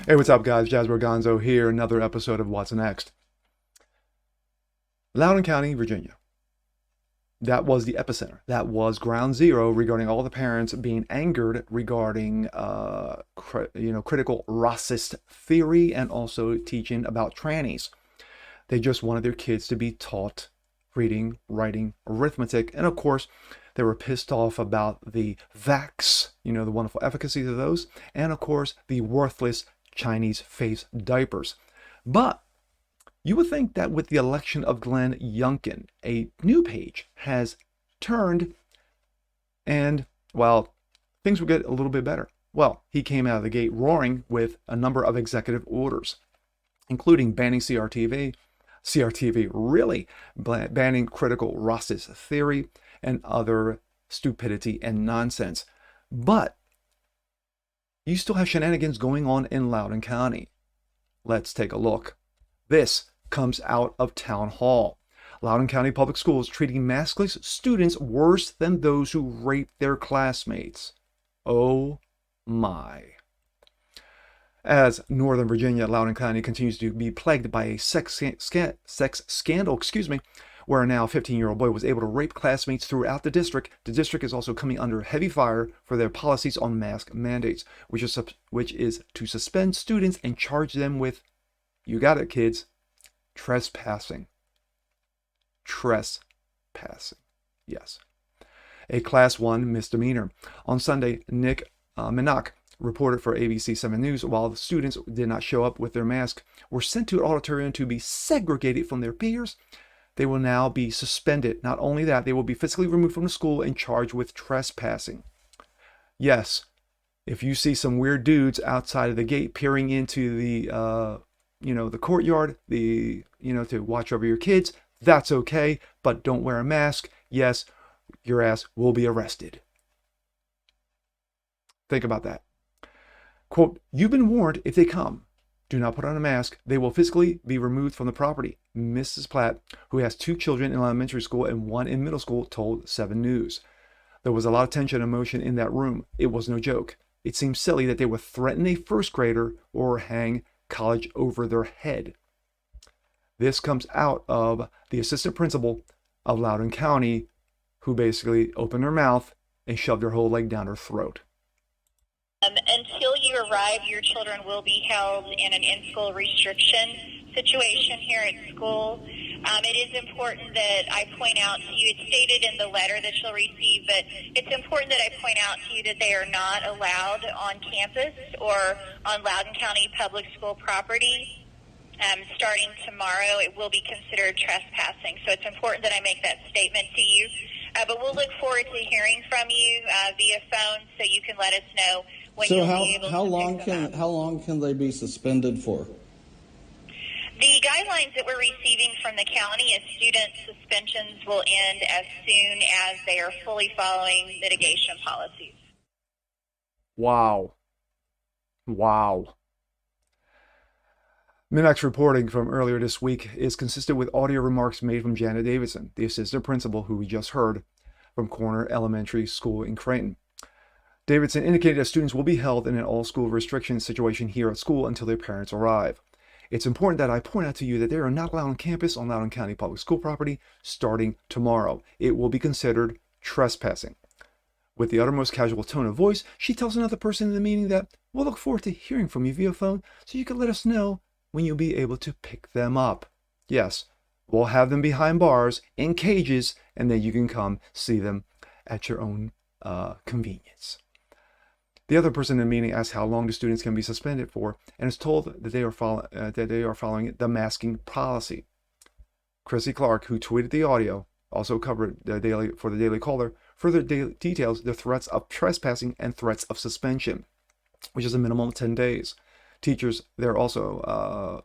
Hey, what's up, guys? Jasper Gonzo here. Another episode of What's Next. Loudoun County, Virginia. That was the epicenter. That was ground zero regarding all the parents being angered regarding, critical racist theory and also teaching about trannies. They just wanted their kids to be taught reading, writing, arithmetic, and of course, they were pissed off about the vax, the wonderful efficacy of those, and of course, the worthless Chinese face diapers. But you would think that with the election of Glenn Youngkin, a new page has turned and, well, things would get a little bit better. Well, he came out of the gate roaring with a number of executive orders, including banning CRTV really banning critical racist theory and other stupidity and nonsense. But you still have shenanigans going on in Loudoun County. Let's take a look. This comes out of Town Hall. Loudoun County Public Schools treating maskless students worse than those who rape their classmates. Oh my. As Northern Virginia, Loudoun County continues to be plagued by a sex scandal, where a now 15-year-old boy was able to rape classmates throughout the district is also coming under heavy fire for their policies on mask mandates, which is to suspend students and charge them with, you got it, kids, trespassing. Trespassing. Yes. A Class 1 misdemeanor. On Sunday, Nick Minnock reported for ABC 7 News, while the students did not show up with their mask, were sent to an auditorium to be segregated from their peers. They will now be suspended. Not only that, they will be physically removed from the school and charged with trespassing. Yes, if you see some weird dudes outside of the gate peering into the courtyard, to watch over your kids, that's okay, but don't wear a mask. Yes, your ass will be arrested. Think about that. Quote, you've been warned if they come. Do not put on a mask. They will physically be removed from the property. Mrs. Platt, who has 2 children in elementary school and 1 in middle school, told 7 News. There was a lot of tension and emotion in that room. It was no joke. It seemed silly that they would threaten a first grader or hang college over their head. This comes out of the assistant principal of Loudoun County, who basically opened her mouth and shoved her whole leg down her throat. Until you arrive, your children will be held in an in-school restriction situation here at school. It is important that I point out to you, it's stated in the letter that you'll receive, but it's important that I point out to you that they are not allowed on campus or on Loudoun County Public School property. Starting tomorrow, it will be considered trespassing. So it's important that I make that statement to you. But we'll look forward to hearing from you via phone, so you can let us know when you'll be able to pick them up. How long can they be suspended for? The guidelines that we're receiving from the county is student suspensions will end as soon as they are fully following mitigation policies. Wow. Minnock's reporting from earlier this week is consistent with audio remarks made from Janet Davidson, the assistant principal who we just heard from Corner Elementary School in Creighton. Davidson indicated that students will be held in an all-school restriction situation here at school until their parents arrive. It's important that I point out to you that they are not allowed on campus on Loudoun County Public School property starting tomorrow. It will be considered trespassing. With the uttermost casual tone of voice, she tells another person in the meeting that we'll look forward to hearing from you via phone so you can let us know when you'll be able to pick them up. Yes, we'll have them behind bars in cages, and then you can come see them at your own convenience. The other person in the meeting asked how long the students can be suspended for, and is told that they are following the masking policy. Chrissy Clark, who tweeted the audio, also covered the Daily Caller, further details the threats of trespassing and threats of suspension, which is a minimum of 10 days. Teachers there also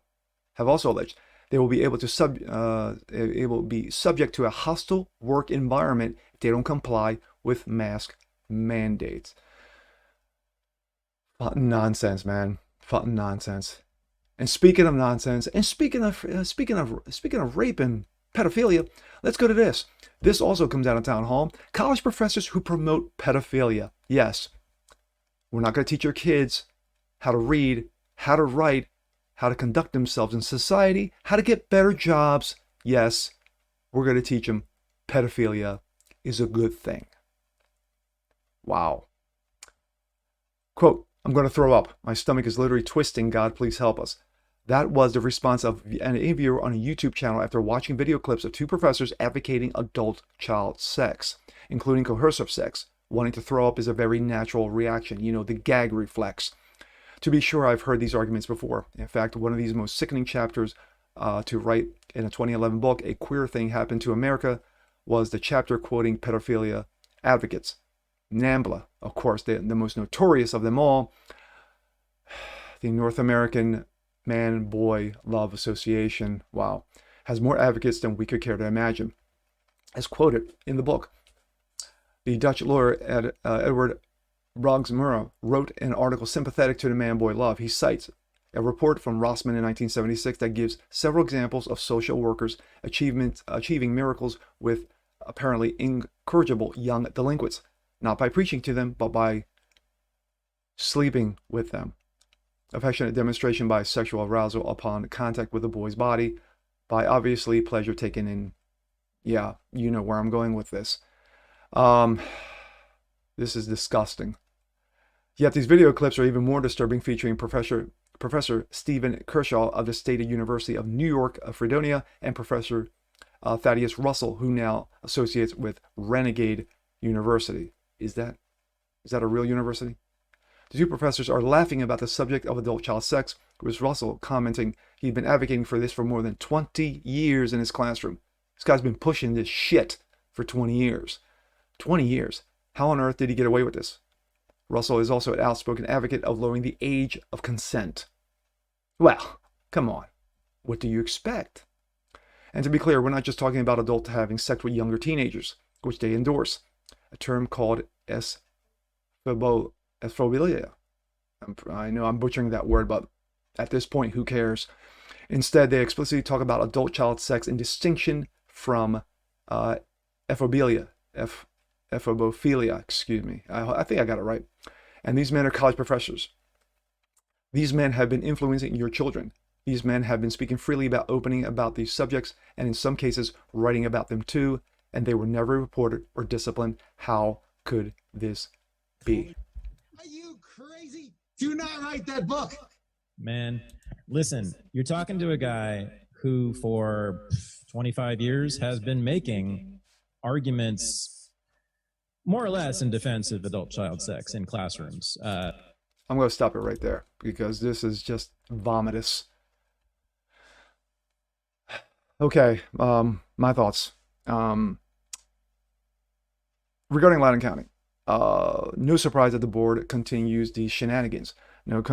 have also alleged they will be able to be subject to a hostile work environment if they don't comply with mask mandates. Fucking nonsense, man. Fucking nonsense. And speaking of nonsense, and speaking of rape and pedophilia, let's go to this. This also comes out of Town Hall. College professors who promote pedophilia. Yes, we're not going to teach your kids how to read how to write, how to conduct themselves in society, how to get better jobs. Yes, we're going to teach them pedophilia is a good thing. Wow. Quote, I'm going to throw up. My stomach is literally twisting. God, please help us. That was the response of an viewer on a YouTube channel after watching video clips of two professors advocating adult-child sex, including coercive sex. Wanting to throw up is a very natural reaction, you know, the gag reflex. To be sure, I've heard these arguments before. In fact, one of these most sickening chapters to write in a 2011 book, A Queer Thing Happened to America, was the chapter quoting pedophilia advocates. NAMBLA, of course, the most notorious of them all, the North American Man-Boy Love Association, wow, has more advocates than we could care to imagine. As quoted in the book, the Dutch lawyer Edward Brogsmura wrote an article sympathetic to the man-boy love. He cites a report from Rossman in 1976 that gives several examples of social workers achieving miracles with apparently incorrigible young delinquents, not by preaching to them, but by sleeping with them. Affectionate demonstration by sexual arousal upon contact with a boy's body, by obviously pleasure taken in. Yeah, you know where I'm going with this. This is disgusting. Yet these video clips are even more disturbing, featuring Professor Stephen Kershaw of the State University of New York, Fredonia, and Professor Thaddeus Russell, who now associates with Renegade University. Is that a real university? The two professors are laughing about the subject of adult-child sex, with Russell commenting he'd been advocating for this for more than 20 years in his classroom. This guy's been pushing this shit for 20 years. 20 years. How on earth did he get away with this? Russell is also an outspoken advocate of lowering the age of consent. Well, come on. What do you expect? And to be clear, we're not just talking about adults having sex with younger teenagers, which they endorse. A term called ephobia. I know I'm butchering that word, but at this point, who cares? Instead, they explicitly talk about adult-child sex in distinction from ephobia. Ephobophilia, excuse me. I think I got it right. And these men are college professors. These men have been influencing your children. These men have been speaking freely about opening about these subjects, and in some cases, writing about them too, and they were never reported or disciplined. How could this be? Are you crazy? Do not write that book. Man, listen, you're talking to a guy who for 25 years has been making arguments more or less in defense of adult-child sex in classrooms. I'm going to stop it right there because this is just vomitous. Okay, my thoughts. Regarding Loudoun County, no surprise that the board continues these shenanigans. No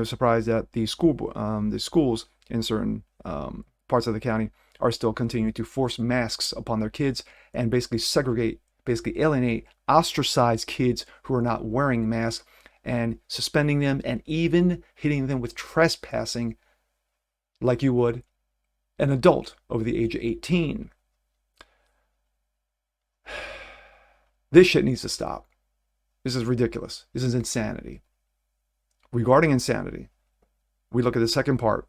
surprise that the schools in certain parts of the county are still continuing to force masks upon their kids and basically segregate, basically alienate, ostracize kids who are not wearing masks and suspending them and even hitting them with trespassing like you would an adult over the age of 18. This shit needs to stop. This is ridiculous. This is insanity. Regarding insanity, we look at the second part,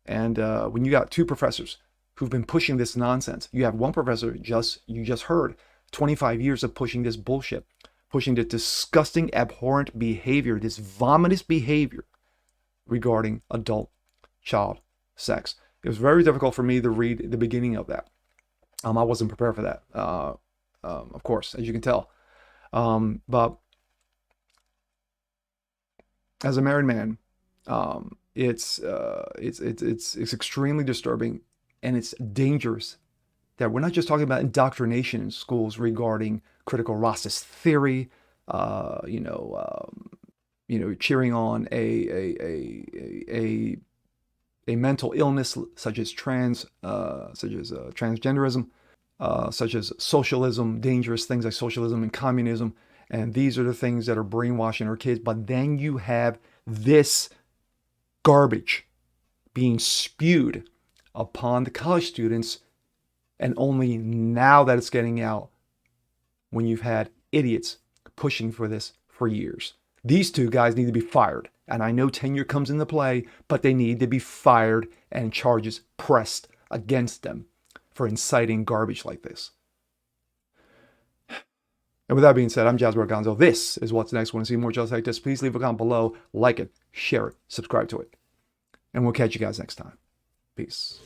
and when you got two professors who've been pushing this nonsense, you have one professor, you just heard, 25 years of pushing this bullshit, pushing this disgusting, abhorrent behavior, this vomitous behavior regarding adult-child sex. It was very difficult for me to read the beginning of that. I wasn't prepared for that, of course, as you can tell. But as a married man, it's extremely disturbing, and it's dangerous that we're not just talking about indoctrination in schools regarding critical racist theory, cheering on a mental illness such as transgenderism, such as socialism, dangerous things like socialism and communism. And these are the things that are brainwashing our kids. But then you have this garbage being spewed upon the college students, and only now that it's getting out when you've had idiots pushing for this for years. These two guys need to be fired. And I know tenure comes into play, but they need to be fired and charges pressed against them for inciting garbage like this. And with that being said, I'm Jasper Gonzo. This is What's Next. Want to see more just like this? Please leave a comment below, like it, share it, subscribe to it. And we'll catch you guys next time. Peace.